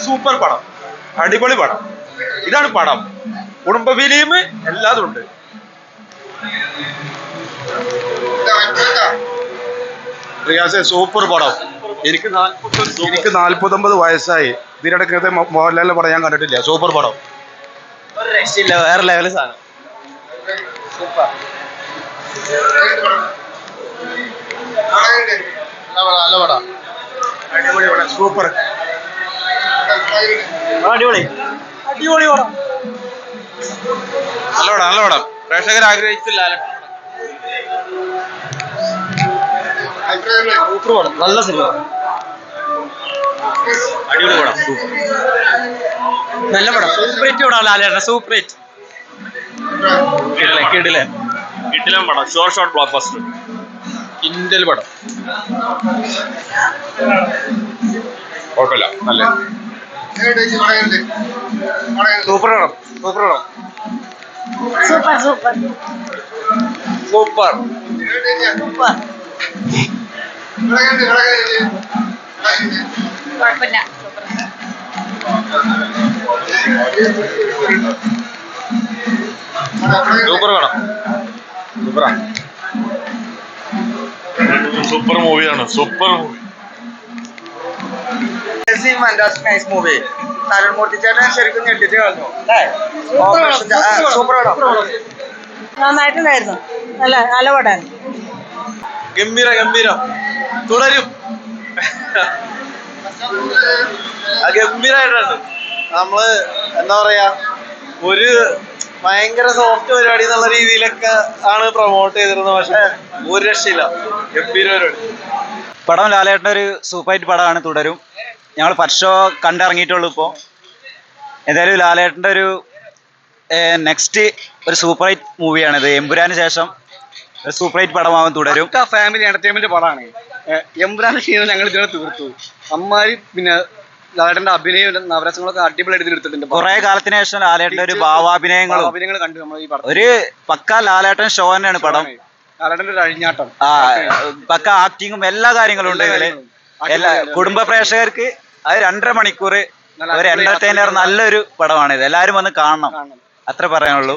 Super പടം, അടിപൊളി പടം. ഇതാണ് പടം. കുടുംബ ഫിലിം എല്ലാതും ഉണ്ട്. റിയാസെ സൂപ്പർ പടം. എനിക്ക് 49 വയസ്സായി. ഇതിനിടയ്ക്കത്തെ മോഹൻലാലിന്റെ പടം ഞാൻ കണ്ടിട്ടില്ല. സൂപ്പർ പടം, ഒരു രക്ഷയില്ല, വേറെ ലെവൽ സാധനം. സൂപ്പർ. നല്ല പടം, അടിപൊളി പടം, സൂപ്പർ, അടിപൊളി അടിപൊളി പടം. നല്ല പടം, നല്ല പടം. പ്രേക്ഷകർ ആഗ്രഹിച്ചില്ല. സൂപ്പർ പടം, നല്ല സിനിമ, അടിപൊളി പടം, സൂപ്പർ, നല്ല പടം. സൂപ്പർ ഹിറ്റ് പടം ലാലേട്ടൻ, സൂപ്പർ ഹിറ്റ്. കിടിലൻ പടം, ഷോർട്ട് ബ്ലോക്ക് ബസ്റ്റർ, കിൻഡൽ പടം. കുഴപ്പമില്ല, നല്ല സൂപ്പർ പടം, സൂപ്പർ പടം, സൂപ്പർ സൂപ്പർ സൂപ്പർ. സൂപ്പർ. കുഴപ്പമില്ല, സൂപ്പർ പടം, സൂപ്പറാ, സൂപ്പർ മൂവിയാണ്, super movie. Nice movie. Tharun Moorthy ചേട്ടൻ ശരിക്കും ഞെട്ടിട്ട് കളഞ്ഞു. സൂപ്പർ പടം, നന്നായിട്ടുണ്ടായിരുന്നു. നല്ല നല്ല പടമാണ്. ഗംഭീരം തുടരും. ഗംഭീരായിട്ടുണ്ട്. നമ്മള് എന്താ പറയാ, ഒരു ഭയങ്കര സോഫ്റ്റ് പരിപാടി എന്നുള്ള രീതിയിലൊക്കെ ആണ് പ്രൊമോട്ട് ചെയ്തിരുന്നത്. പക്ഷെ ഒരു രക്ഷയില്ല, ഗംഭീര പരിപാടി. പടം ലാലേട്ടൻ്റെ ഒരു സൂപ്പർ ഹിറ്റ് പടമാണ്. തുടരും. ഞങ്ങൾ ഫസ്റ്റ് ഷോ കണ്ടിറങ്ങിയിട്ടുള്ളൂ. ഇപ്പോൾ എന്തായാലും ലാലേട്ടൻ്റെ ഒരു നെക്സ്റ്റ് ഒരു സൂപ്പർ ഹിറ്റ് മൂവിയാണിത്. എമ്പുരാന് ശേഷം ഒരു സൂപ്പർ ഹിറ്റ് പടമാവും. തുടരും. ഫാമിലി എന്റർടൈൻമെന്റ് പടമാണ്. എമ്പുരാന്റെ ക്ഷീണം ഞങ്ങൾ ഇതിനെ തീർത്തു. അമ്മാരി പിന്നെ ലാലേട്ടന്റെ അഭിനയം നവരസങ്ങളൊക്കെ അടിപൊളിയായിട്ട് എടുത്തിട്ടുണ്ട്. കുറെ കാലത്തിന് ശേഷം ലാലേട്ടന്റെ ഒരു ഭാവാഭിനയങ്ങളും കണ്ടു നമ്മൾ ഈ പടം. ഒരു പക്ക ലാലേട്ടൻ ഷോ തന്നെയാണ് പടം. ലാലേട്ടന്റെ ഒരു അഴിഞ്ഞാട്ടം, പക്ക ആക്ടിങ്ങും എല്ലാ കാര്യങ്ങളും ഉണ്ട് ഇതില്. എല്ലാ കുടുംബ പ്രേക്ഷകർക്ക് അത് 2.5 മണിക്കൂർ ഒരു എന്റർടൈനർ നല്ലൊരു പടമാണിത്. എല്ലാവരും വന്ന് കാണണം, അത്ര പറയാനുള്ളൂ.